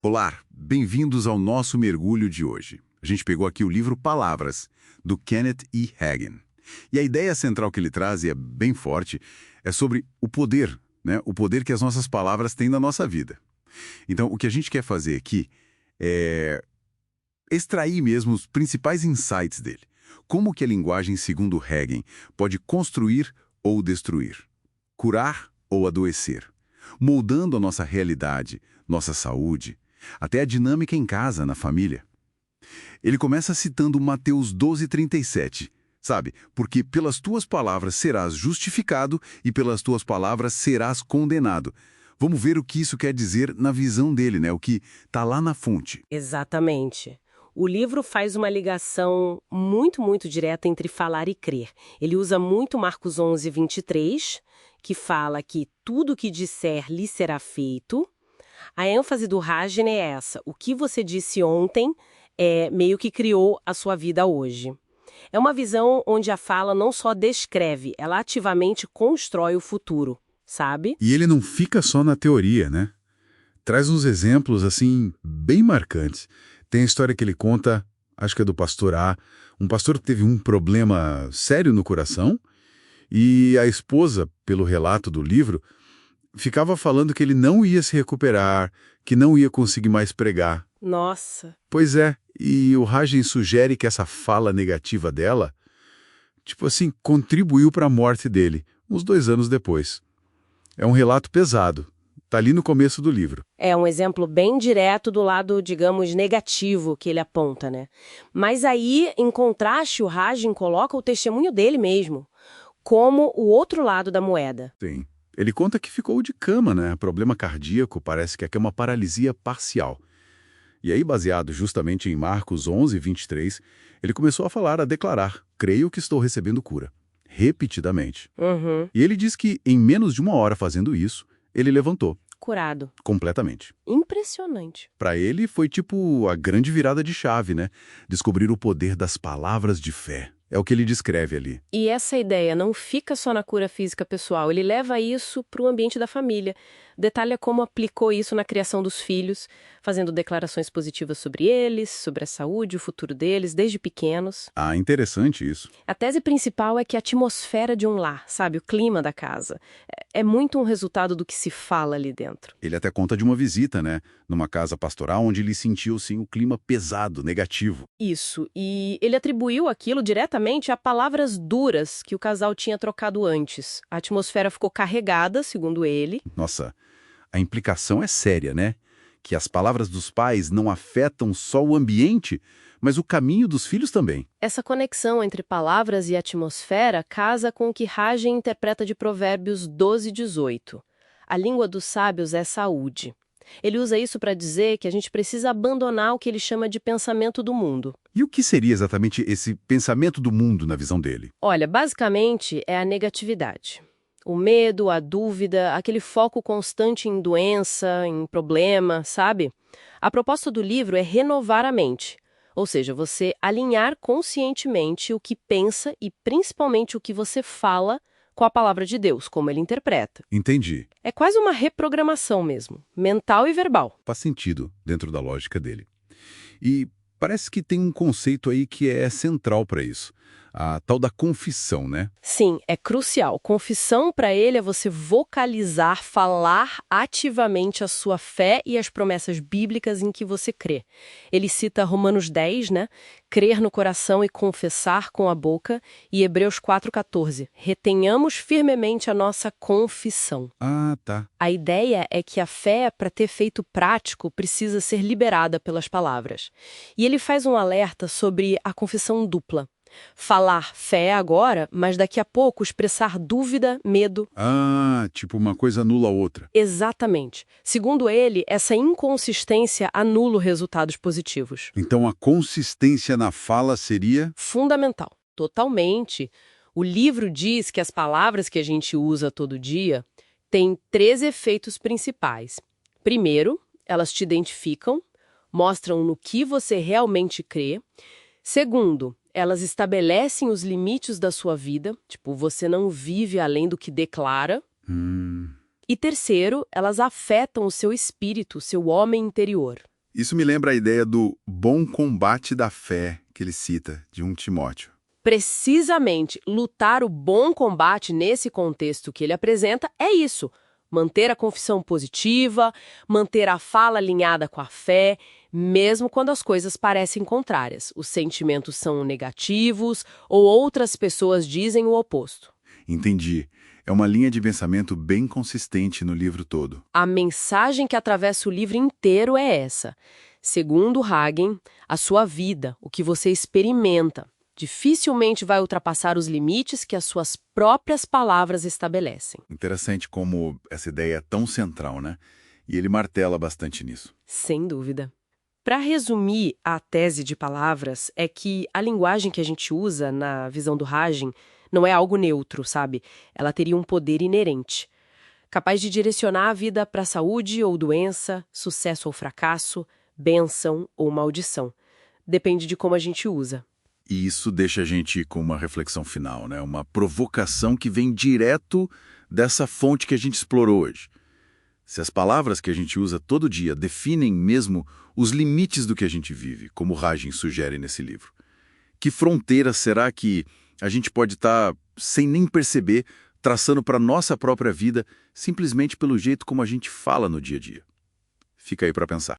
Olá, bem-vindos ao nosso mergulho de hoje. A gente pegou aqui o livro Palavras, do Kenneth E. Hagin. E a ideia central que ele traz, e é bem forte, é sobre o poder, né? O poder que as nossas palavras têm na nossa vida. Então, o que a gente quer fazer aqui é extrair mesmo os principais insights dele. Como que a linguagem, segundo Hagin, pode construir ou destruir, curar ou adoecer, moldando a nossa realidade, nossa saúde, até a dinâmica em casa, na família. Ele começa citando Mateus 12:37, sabe? Porque pelas tuas palavras serás justificado e pelas tuas palavras serás condenado. Vamos ver o que isso quer dizer na visão dele, né? O que está lá na fonte. Exatamente. O livro faz uma ligação muito direta entre falar e crer. Ele usa muito Marcos 11:23, que fala que tudo que disser lhe será feito. A ênfase do Hagin é essa: o que você disse ontem meio que criou a sua vida hoje. É uma visão onde a fala não só descreve, ela ativamente constrói o futuro, sabe? E ele não fica só na teoria, né? Traz uns exemplos, assim, bem marcantes. Tem a história que ele conta, acho que é do pastor A, um pastor que teve um problema sério no coração e a esposa, pelo relato do livro, ficava falando que ele não ia se recuperar, que não ia conseguir mais pregar. Nossa, Pois é, e o Hagin sugere que essa fala negativa dela, tipo assim, contribuiu para a morte dele, uns 2 anos depois. É um relato pesado, tá ali no começo do livro. é um exemplo bem direto do lado, digamos, negativo que ele aponta, né? Mas aí, em contraste, o Hagin coloca o testemunho dele mesmo, como o outro lado da moeda. Sim. Ele conta que ficou de cama, né? Problema cardíaco, parece que é uma paralisia parcial. E aí, baseado justamente em Marcos 11:23, ele começou a falar, a declarar: creio que estou recebendo cura. Repetidamente. Uhum, E ele diz que, em menos de 1 hora fazendo isso, ele levantou, curado. completamente. Impressionante. Para ele, foi tipo a grande virada de chave, né? Descobrir o poder das palavras de fé. É o que ele descreve ali. E essa ideia não fica só na cura física pessoal, ele leva isso para o ambiente da família. Detalha como aplicou isso na criação dos filhos, fazendo declarações positivas sobre eles, sobre a saúde, o futuro deles, desde pequenos. Ah, interessante isso. A tese principal é que a atmosfera de um lar, sabe, o clima da casa, é muito um resultado do que se fala ali dentro. Ele até conta de uma visita, né? Numa casa pastoral onde ele sentiu, sim, o clima pesado, negativo. Isso, e ele atribuiu aquilo diretamente a palavras duras que o casal tinha trocado antes. A atmosfera ficou carregada, segundo ele. Nossa, a implicação é séria, né? Que as palavras dos pais não afetam só o ambiente, mas o caminho dos filhos também. Essa conexão entre palavras e atmosfera casa com o que Hagin interpreta de Provérbios 12:18. A língua dos sábios é saúde. Ele usa isso para dizer que a gente precisa abandonar o que ele chama de pensamento do mundo. E o que seria exatamente esse pensamento do mundo na visão dele? Olha, basicamente é a negatividade. O medo, a dúvida, aquele foco constante em doença, em problema, sabe? A proposta do livro é renovar a mente. Ou seja, você alinhar conscientemente o que pensa e principalmente o que você fala com a palavra de Deus, como ele interpreta. Entendi. É quase uma reprogramação mesmo, mental e verbal. Faz sentido dentro da lógica dele. E parece que tem um conceito aí que é central para isso. A tal da confissão, né? Sim, é crucial. Confissão para ele é você vocalizar, falar ativamente a sua fé e as promessas bíblicas em que você crê. Ele cita Romanos 10, né? Crer no coração e confessar com a boca, e Hebreus 4:14. Retenhamos firmemente a nossa confissão. Ah, tá. A ideia é que a fé, para ter feito prático, precisa ser liberada pelas palavras. E ele faz um alerta sobre a confissão dupla. Falar fé agora, mas daqui a pouco expressar dúvida, medo. Ah, tipo uma coisa anula a outra. Exatamente. Segundo ele, essa inconsistência anula resultados positivos. Então a consistência na fala seria... Fundamental. Totalmente. O livro diz que as palavras que a gente usa todo dia têm 3 efeitos principais. Primeiro, elas te identificam, mostram no que você realmente crê. Segundo, elas estabelecem os limites da sua vida, tipo, você não vive além do que declara. E terceiro, elas afetam o seu espírito, o seu homem interior. Isso me lembra a ideia do bom combate da fé que ele cita, de 1 Timóteo. Precisamente, lutar o bom combate nesse contexto que ele apresenta é isso: manter a confissão positiva, manter a fala alinhada com a fé, mesmo quando as coisas parecem contrárias, os sentimentos são negativos ou outras pessoas dizem o oposto. Entendi. É uma linha de pensamento bem consistente no livro todo. A mensagem que atravessa o livro inteiro é essa. Segundo Hagen, a sua vida, o que você experimenta, dificilmente vai ultrapassar os limites que as suas próprias palavras estabelecem. Interessante como essa ideia é tão central, né? E ele martela bastante nisso. Sem dúvida. Para resumir, a tese de palavras é que a linguagem que a gente usa na visão do Hagen não é algo neutro, sabe? Ela teria um poder inerente, capaz de direcionar a vida para saúde ou doença, sucesso ou fracasso, bênção ou maldição. Depende de como a gente usa. E isso deixa a gente com uma reflexão final, né? Uma provocação que vem direto dessa fonte que a gente explorou hoje. Se as palavras que a gente usa todo dia definem mesmo os limites do que a gente vive, como Hagen sugere nesse livro, que fronteira será que a gente pode estar, sem nem perceber, traçando para a nossa própria vida, simplesmente pelo jeito como a gente fala no dia a dia? Fica aí para pensar.